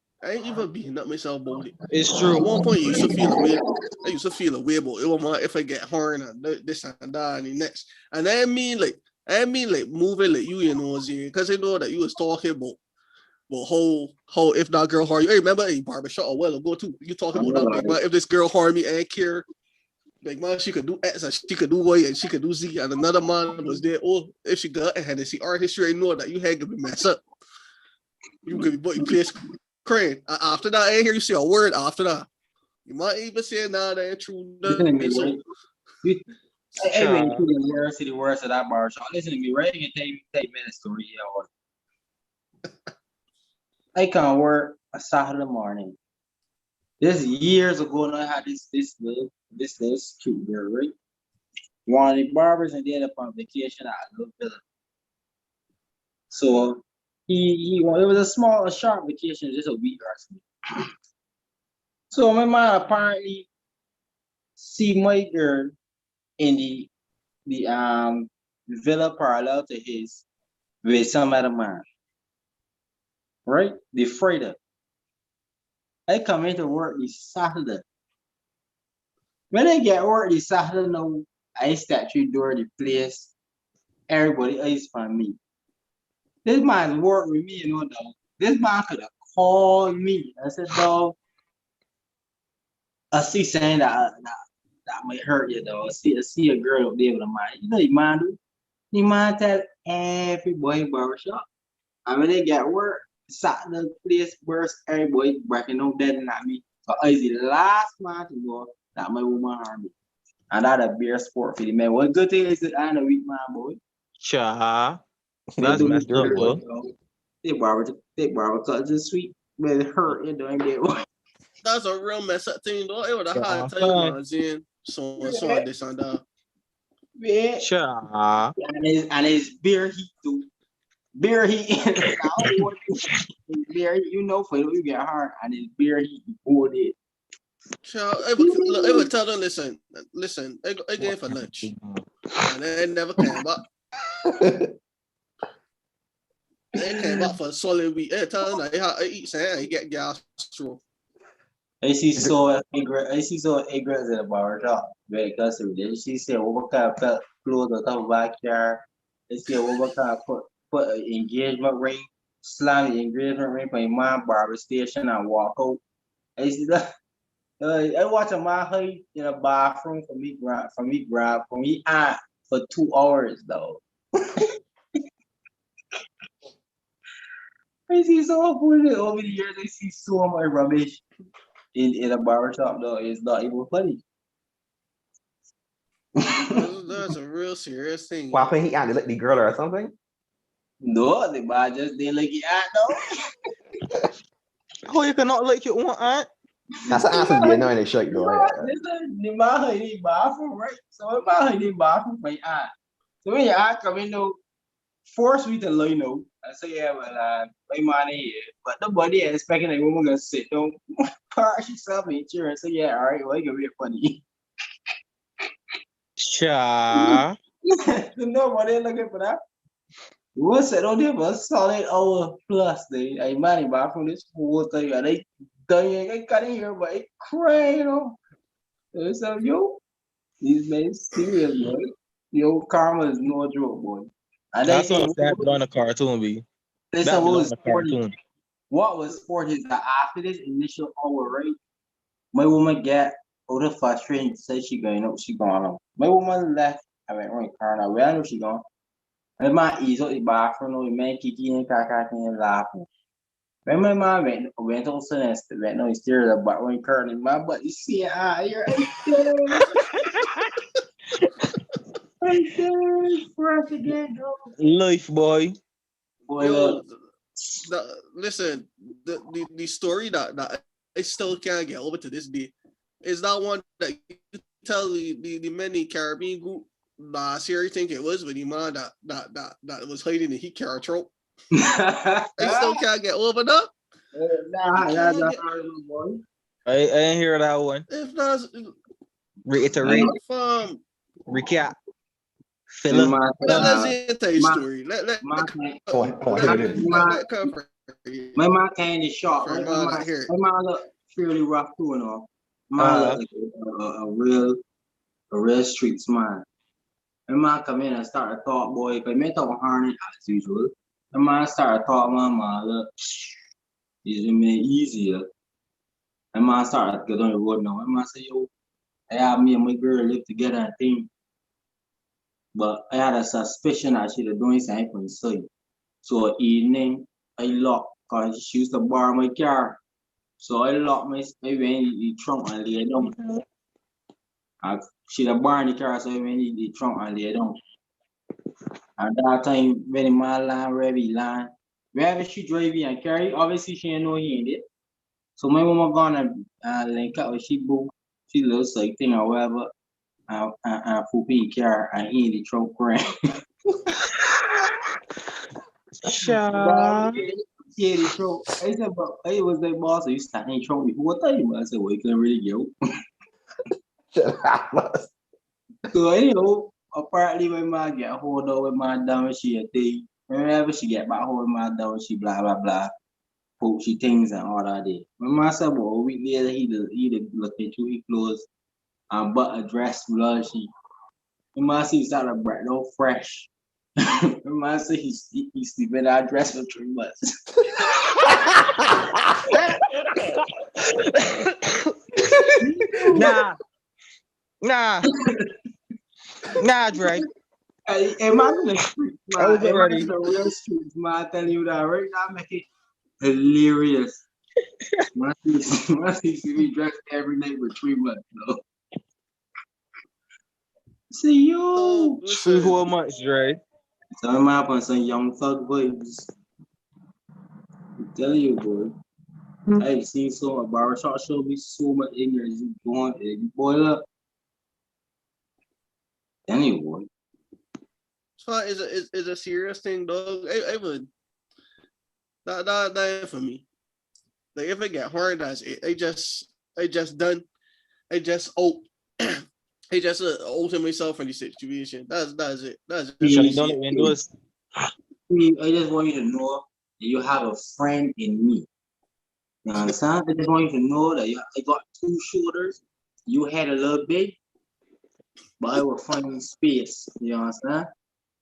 B: beating up myself about it.
C: It's true.
B: At one point, I used to feel a way. I used to feel a way about it. If I get hard and this and that and the next, and I mean like moving like you know, because I know that you was talking about how if that girl harm you. Hey, remember a barbershop a while ago too. You talking about that, like, man, if this girl harm me, I ain't care. Like, man, she could do X and she could do Y and she could do Z, and another man was there. Oh, if she got ahead and she art history, I know that you had to be messed up. You could be putting place crying. After that, I ain't hear you say a word after that. You might even say, nah, that ain't true.
E: I went to the worst of that barbershop. Listen to me, right? You can take minutes to read it. I can't work a Saturday morning. This years ago, and I had this little cute girl, right? One of the barbers and they ended up on vacation at a little village. So it was a short vacation, just a week or something. So my man apparently see my girl in the villa parallel to his with some other man. Right? The Friday. I come into work this Saturday. When I get work this Saturday now, I start to door the place. Everybody else find me. This man work with me, you know, dog. This man could have called me. I said, dog, I see saying that might hurt you, though. I see a girl up there with a man. You know, you man do? You man tell every boy barbershop. And when they get work, sat in the place burst, everybody breaking out dead and at me. So I was the last man to know that my woman harmed me. And that a beer sport for the man. What good thing is that I know weak man, boy.
C: Cha.
E: They
C: That's
E: do
C: messed
E: the
C: up,
E: dirt,
C: bro.
E: yo. They barber cut just sweet. But it hurt, you know, and get one.
B: That's a real mess up thing, though. It would have
C: Yeah,
B: hard time, man. Seeing so and this and that.
E: Yeah.
C: Cha.
E: And it's beer heat too. Beer heat. Beer heat, you know, for you get hard, and it's beer heat before it.
B: Child, I would tell them, listen, I going for lunch. And they never came back. They came back for a solid week. I tell them I eat something, I get gastro.
E: I see so ignorant in the bar shop. Because she said, what kind of clothes on top of backyard? They said, what kind of put an engagement ring, slam the engagement ring for my barber station and walk out. I see that. I watch a man hide in a bathroom for me for 2 hours though. I see so much over the years. I see so much rubbish in a barbershop though. It's not even funny.
B: That's a real serious thing.
D: Well, I think he had to let the girl or something.
E: No, the man just didn't like it though.
C: Oh, you cannot like your own aunt?
D: That's an answer to be annoying as shit, though.
E: The man hide in the bathroom, right? So the man hide in the bathroom for your aunt. So when your aunt come in, though, force me to let you know. I say, yeah, well, my money here. But nobody expecting a woman gonna sit down, park herself in chair and say, yeah, all right, well, it can be funny.
C: Cha.
E: Nobody looking for that. We will sit on there for a solid hour plus. I money back from this whole thing, and they got in here, but it crazy, you know. So, yo, these men serious, boy. Yo, karma is no joke, boy. And they
C: That's
E: say,
C: what happened on the cartoon, B.
E: they
C: That
E: said, what
C: was
E: was
C: on the
E: sporty?
C: cartoon.
E: What was sporty is that after this initial hour, right? My woman get out of frustration, said she going out, she gone out. My woman left, I went right car now. Where I know she gone. My man ease out the bathroom, the man kicking and cracking and laughing. When my mom went also and went no stairs about when curtain my butt you see you're fresh again,
C: Life, boy.
B: Yo, listen, the story that I still can't get over to this day is that one that you tell the many Caribbean group last year. I think it was with the man that was hiding the heat carrot trope. I still can't get over that.
C: I didn't hear that one.
B: If not,
C: Reiterate. Recap. Fill up.
B: Let's tell you a story. Let come for
E: my man came in shop. My
B: man
E: look fairly rough too, you know. Man look like a real street man. My man come in and start to talk, boy. If I met up with harness as usual, my man start to talk, my man look. It's been easier. My man started to get on the road now. My man say, yo, I have me and my girl live together and thing. But I had a suspicion that she was doing something from inside. So evening, I locked, because she used to borrow my car. So I locked my went in the trunk and lay down. She had borrowed the car, so I went in the trunk and lay down. At that time, when my land, wherever she driving and carry, obviously she ain't know he in it. So my mama gonna link up with she boo. She looks like thing or whatever. And pooping car and he in the trunk crying.
C: Cha.
E: Yeah, the throat. I said, but it was their boss. So you starting throat me. What are you? I said, well, you couldn't really get. So anyhow, apparently when my get hold of with my down, she a thing. Whenever she get back hold of my down, she blah blah blah. Poke she things and all that day. When my son a week later, he look into his clothes and but a dress blood she. When my see started bright no fresh. When my say he sleep in that dress for 3 months.
C: Nah, Dre.
E: Hey, imagine the street,
C: I
E: man.
C: wasn't ready.
E: Imagine the real streets, man. I tell you that right now, make it hilarious. My see me dressed every night for 3 months, though. See you.
B: So,
C: 3
B: listen,
C: whole months, Dre.
E: So I'm up on some young thug boys. I'm telling you, boy. I've seen so much barbershop show me so much ignorance. You going, you boil up. Anyway.
B: so is a serious thing, dog. I would that ain't for me. Like if it get hard, that's it. I just done. I just I just open myself in the situation. That's it. That's it.
C: Shut it down the windows.
E: I just want you to know that you have a friend in me. You understand? I just want you to know that I got 2 shoulders. You had a little big, but I will find space. You understand?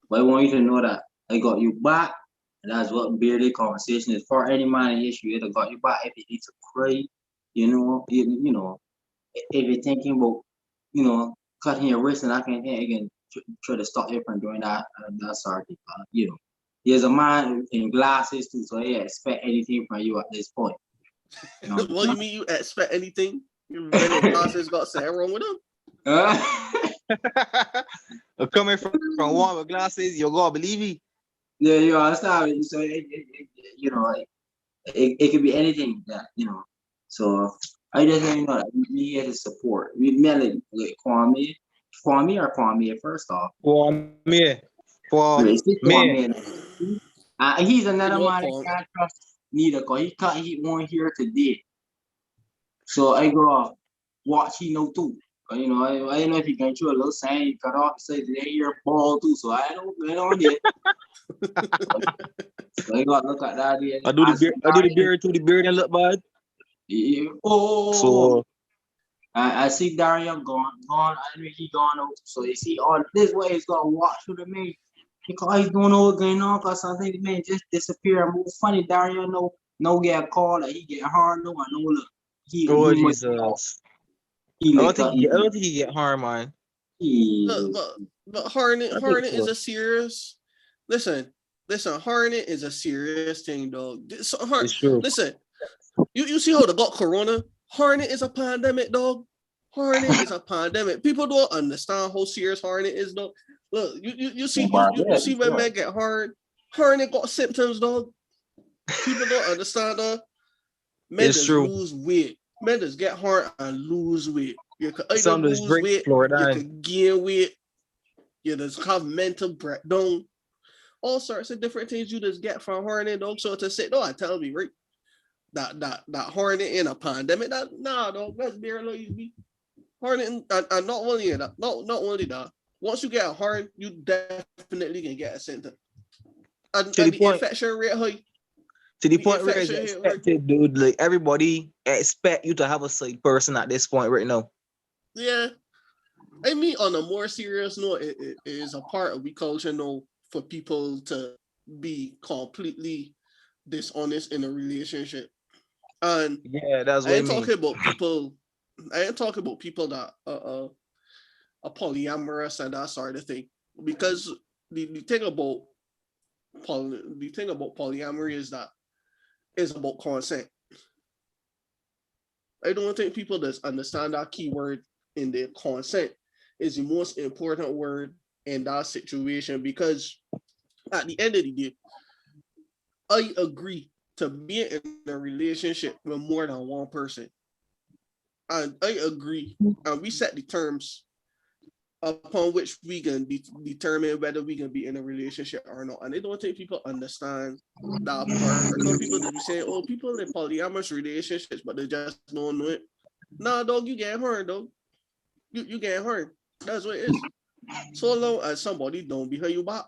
E: But I want you to know that I got you back. And that's what bearded conversation is for. Any man in issue, I got you back. If you need to pray, you know, if you're thinking about, cutting your wrist and I can try to stop you from doing that. That's sorry, There's a man in glasses too, so yeah, expect anything from you at this point.
B: What you mean you expect anything? You really glasses got something wrong with them?
C: Coming from one with glasses, you're gonna believe me.
E: Yeah, you understand. So it could be anything that So I just want you to know that me here to support. We met like Kwame or Kwame first off.
C: For me.
E: Kwame. He's another
B: You know
E: man
B: what,
E: I can't trust neither, cause he won't here today. So I go off watch he know too. I don't know if he can throw a little sign, he cut off, say they hear ball too. So I don't get. So I got to look at that.
C: I do the beard to the beard and look bad.
E: Yeah.
C: So
E: I see Darian gone. I know he gone out. So you see all this way he's gonna watch through the man. Because he's doing all going on because something the man just disappear and move funny. Darian no get a call that he get hard, no, I know look.
C: Jesus. I don't think he get harm, man.
B: But Harnett is a serious. Listen. Harnett is a serious thing, dog.
C: It's true.
B: Listen, you see how they got corona? Harnett is a pandemic, dog. Harnett is a pandemic. People don't understand how serious Harnett is, dog. Look, you see when men get hard. Harnett got symptoms, dog. People don't understand, dog. Men just lose weight. Men just get hard and lose weight. You can either lose weight, you can gain weight, you just have mental breakdown. All sorts of different things you just get from Harnett, dog. So to say, I tell me, right? That Harnett in a pandemic, dog, that's barely easy. Harnett, and not only that, once you get a hard, you definitely can get a symptom. And the infection rate high.
C: To the point where it's expected, dude. Like everybody expect you to have a sick person at this point right now.
B: Yeah. I mean, on a more serious note, it is a part of the culture now for people to be completely dishonest in a relationship. And
C: yeah, that's what I ain't
B: talking about people. I ain't talking about people that are polyamorous and that sort of thing. Because the thing about polyamory is that it's about consent. I don't think people just understand that key word in their consent is the most important word in that situation, because at the end of the day, I agree to be in a relationship with more than one person. And I agree, and we set the terms upon which we can determine whether we can be in a relationship or not. And I don't think people understand that part. Because people just be saying, oh, people in polyamorous relationships, but they just don't know it. Nah, dog, you get hurt, dog. You get hurt. That's what it is. So long as somebody don't behind you back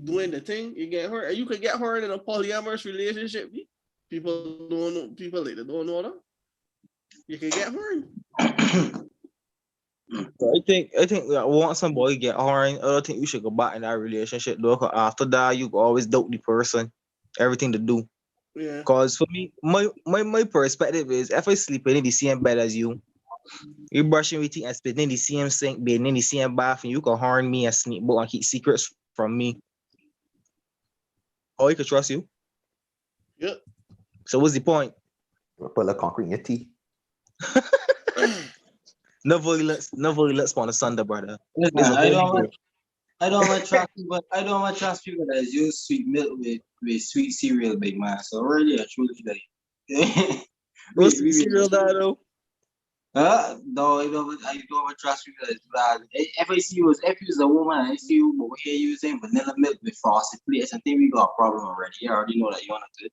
B: doing the thing, you get hurt. And you could get hurt in a polyamorous relationship. People don't know, people like they don't know that. You can get hurt.
C: I think once somebody get hard, I don't think you should go back in that relationship though. 'Cause after that, you can always doubt the person, everything to do.
B: Yeah.
C: Cause for me, my perspective is if I sleep in the same bed as you brushing with teeth and spitting in the same sink, being in the same bath, and you can harm me and sneak book and keep secrets from me. Oh, you can trust you.
B: Yep.
C: So what's the point?
D: Put a concrete in your teeth.
C: No violence on the Sunday, brother.
E: Listen,
C: It's a
E: I don't
C: holy
E: want to trust people. I don't want to trust people that use sweet milk with sweet cereal, big man. So really, I truly like.
C: What's the cereal that though?
E: No, I don't want to trust people that. If I see you if you're a woman, I see you over here using vanilla milk with frosted flakes, I think we got a problem already. You already know that you want to.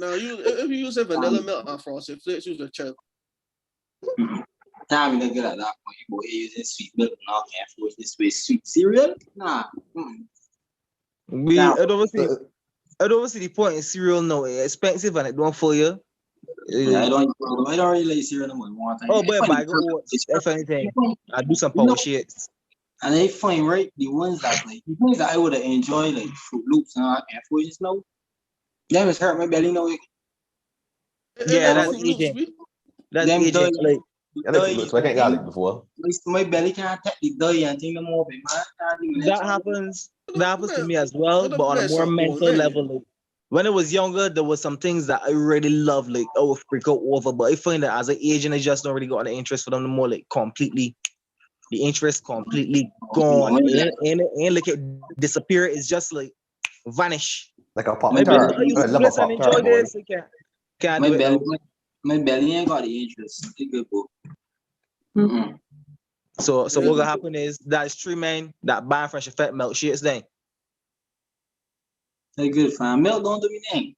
B: Now, if you use a vanilla milk and frosted flakes, use a chip.
E: Time to get at that point. You go here using sweet milk and all can't force this with sweet cereal. Nah.
C: I don't see the point in cereal now. It's expensive and it don't for you.
E: Yeah, I don't really like cereal no more. One time.
C: Oh, but I go if anything, I do some power shit.
E: And they find right the ones that I would enjoy like Fruit Loops and all that can't force no. Them is hurt my belly no.
C: Yeah, that's eating. That's
E: Them
C: eating. Like,
D: So I can't got it before.
E: My belly can't take the dye and think no more, man.
C: that happens to me as well, but on a more mental level. Like, when I was younger, there was some things that I really loved, like I would freak out over. But I find that as an agent, I just don't really got the interest for them no more. Like the interest completely gone. And like it disappear. It's just like vanish.
D: Like a pop
E: My
D: tart.
E: belly-
D: I love a pop
C: enjoy
D: tart.
C: this. Can't do it.
E: My belly ain't got the interest. It's good, bro.
C: So what gonna happen is that street man that buying fresh effect milkshakes then.
E: Hey, good fam. Milk don't do me nothing.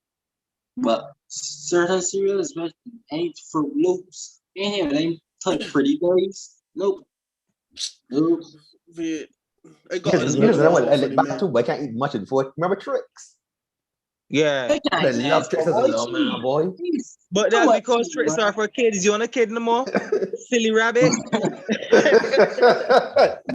E: But certain cereals, but ain't Fruit Loops. Ain't here, ain't touch pretty boys. Nope.
B: I got
D: Because I want to look back too, but I can't eat much of it before. Remember Tricks?
C: Yeah.
D: I love Tricks as a little man, boy.
C: But that's because tricks are for kids. You want a kid no more? Silly rabbit.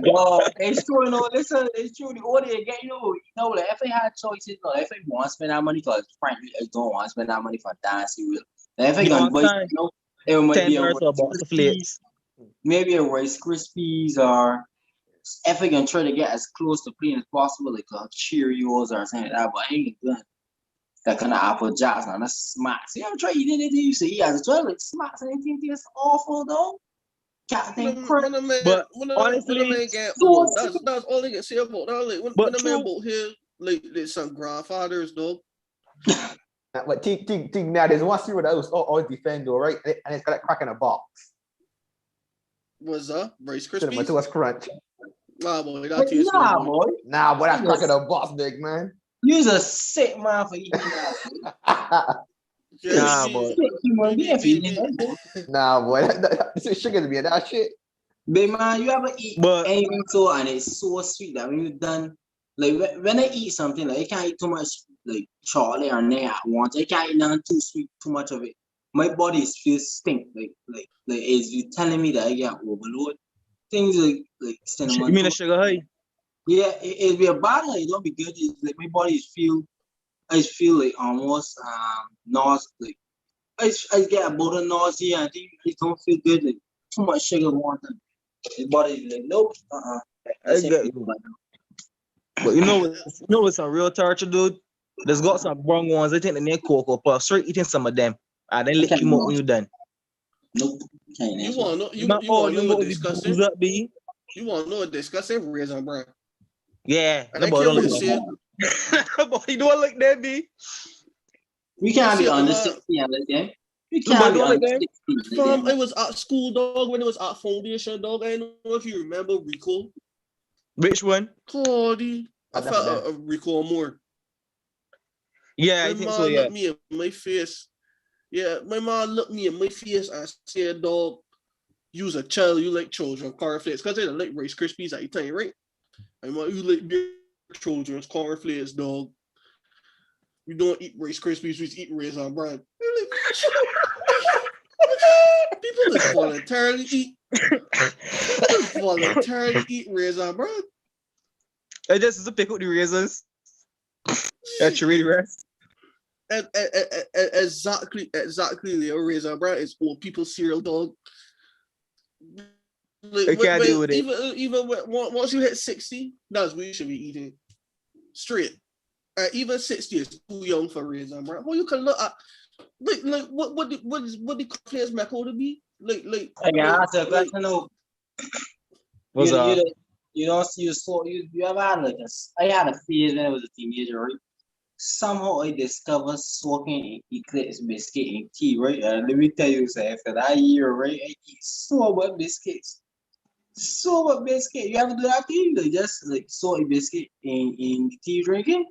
E: Yo, it's true, you know. Listen, it's true. The order again, like if I had choices, if I want to spend that money, because frankly, I don't want to spend that money for dance cereal. If I can buy, it might be a
C: box of flakes.
E: Maybe a Rice Krispies, or if I can try to get as close to plain as possible, like Cheerios or something like that. But I ain't good. That kind of Apple Jacks, now that's smacks. You ever try eating anything? You say, yeah, it's like smacks and anything that's awful though.
C: But honestly,
B: that's all they can say about that. Like when the man about here, like some grandfathers, though.
D: But think now there's one cereal that I was always defend though, right? And it's got that crack in a box.
B: What's that? Rice
D: So
B: Krispies?
D: it was crunch.
B: Nah, boy, that tastes good.
E: boy.
D: Nah, boy, that's crack in a box, big man.
E: You's a sick man for eating that.
C: Nah, boy.
D: Nah, boy, this sugar to be in that shit.
E: Big man, you ever eat anything so and it's so sweet that when you're done, like when I eat something, like I can't eat too much like chocolate or nay at once. I can't eat nothing too sweet, too much of it. My body feels stink. Like is you telling me that I get overload. Things like cinnamon.
C: You mean a sugar high?
E: Yeah, it'll be a bad like it don't be good. It's like my body I feel like almost nausea. Like I get about a nausea and I don't feel good. Like too much sugar one time. My body is like nope.
C: I get you. But you know what's some real torture, dude? There's got some wrong ones. They think the name Cocoa Puffs. Straight eating some of them. And then lick you up when you're done.
E: Nope.
B: You want to know? You want to know what disgusting? You want to know what disgusting? Raisin bran.
C: Yeah.
B: Nobody don't like that.
C: Nobody don't like that, B.
E: We can't be honest. Yeah, like that. You
C: Nobody
E: can't be
C: don't like
E: under
C: them.
E: 16.
B: It was at school, dog, when it was at foundation, dog. I don't know if you remember Rico.
C: Which one?
B: Claudia. I
D: I never
B: felt
D: did.
B: Rico more.
C: Yeah,
B: My
C: I think
B: mom
C: so. Yeah.
B: looked me in my face. Yeah, my mom looked me in my face and said, dog, you's a child, you like children cornflakes. Because they don't like Rice Krispies at the time, right? And you like children's cornflakes, dog. We don't eat Rice Krispies, we just eat Raisin Bran. Like, people just voluntarily eat. Raisin Bran.
C: I just to pick up the raisins. That's really rest.
B: Exactly. The Raisin Bran is old people's cereal, dog. Like,
C: I can't deal with it.
B: Even once you hit 60, that's what you should be eating. Straight. Even 60 is too young for Raisin Bran. Well, you can look at like what the players make out to be like.
E: I can answer a question though.
C: What's up?
E: You don't see you ever had like I had a phase when I was a teenager, right? Somehow I discovered smoking Eclipse biscuit and tea, right? And let me tell you, sir, after that year, right, I eat so much biscuits. So much biscuit. You ever do that thing? Like just like salty biscuit in tea drinking?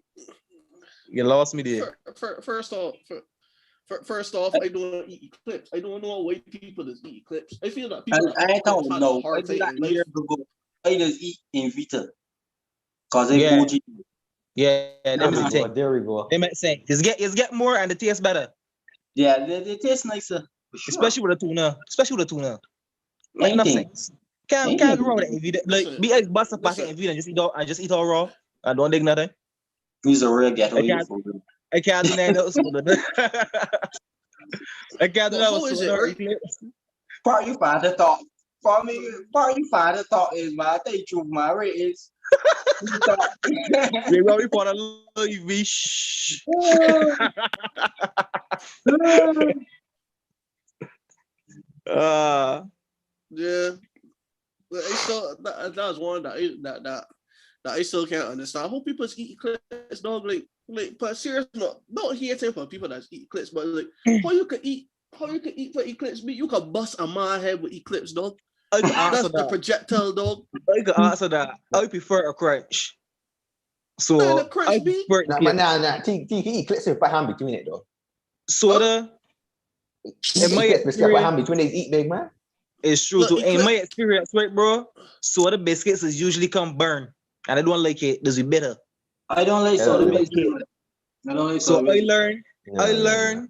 C: You lost me there.
B: First off, I don't eat Eclipse. I don't know white people that eat Eclipse. I feel that people.
E: I don't know. I did that years ago. I just eat Invita. Cause they OG.
C: Yeah, them is the thing.
D: There we go.
C: They might say it's get more and the taste better.
E: Yeah, they taste nicer. Sure.
C: Especially with the tuna. Like nothing. Can't go wrong with Invita. Like be a bust a packet Invita and just eat all raw. I don't dig nothing.
E: He's a real ghetto.
C: I can't do that else. I can't do that
B: else.
E: Part you find the thought. For me, part you find the thought is my thing true. My rate is.
C: We want to leave me. Shh.
B: Yeah. I still that was one that I still can't understand. I hope people eat Eclipse, dog. Like, but seriously, not hating for people that eat Eclipse, but like, how you can eat for Eclipse meat? You can bust a man head with Eclipse, dog. That's the projectile, dog.
C: I can answer that. I prefer a crunch. So
B: Man, the crunch beat.
D: Nah. T Eclipse is for hand between it though.
C: Soda.
D: In my experience, for hand between it eat big man.
C: It's true too. In my experience, right, bro? Soda biscuits is usually come burn, and I don't like it. Does it better?
E: I don't like soda biscuits. I don't like soda biscuits.
C: I learned.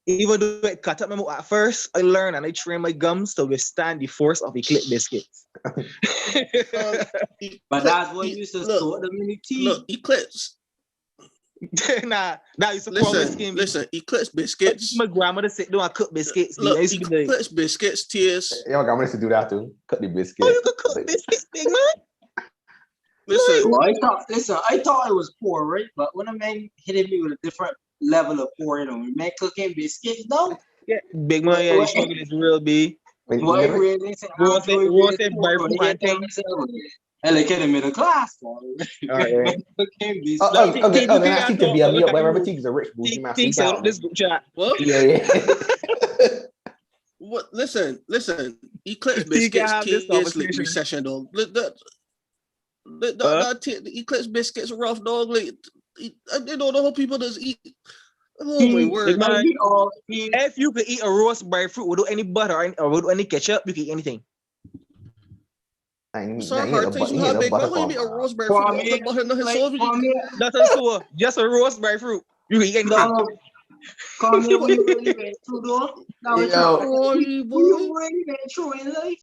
C: Even though I cut up my mouth at first, I learned and I train my gums to withstand the force of Eclipse biscuits.
E: But that's what you used to sort them in the tea.
B: Look, Eclipse.
C: nah, you suppose
B: listen, Eclipse biscuits.
C: My grandmother said, "Don't cook biscuits."
B: Look, Eclipse biscuits taste.
D: Your grandma used to do that too. Cut the biscuits.
C: Oh, you can cook biscuits, big man.
B: Listen,
E: well, I thought I was poor, right? But when a man hit me with a different level of poor, you know, man cooking biscuits, though.
C: Yeah, big man, yeah, struggle is real big.
E: Why really say I like in the middle class.
D: Okay. Then I think to be a meal. Wherever T is a rich bougie man.
C: This chat.
B: What?
D: Yeah.
B: What? Listen. Eclipse biscuits taste like recession, dog. The Eclipse biscuits rough, dog. Like I don't know how people just eat. Oh my word!
C: Man, if you could eat a roast by fruit without any butter or without any ketchup, you can eat anything.
B: So hard things you have big. Why would you eat a roast by fruit?
C: That's so. Just a roast by fruit. You can eat anything.
E: Come here, you really went through though. Now it's you really went through in life.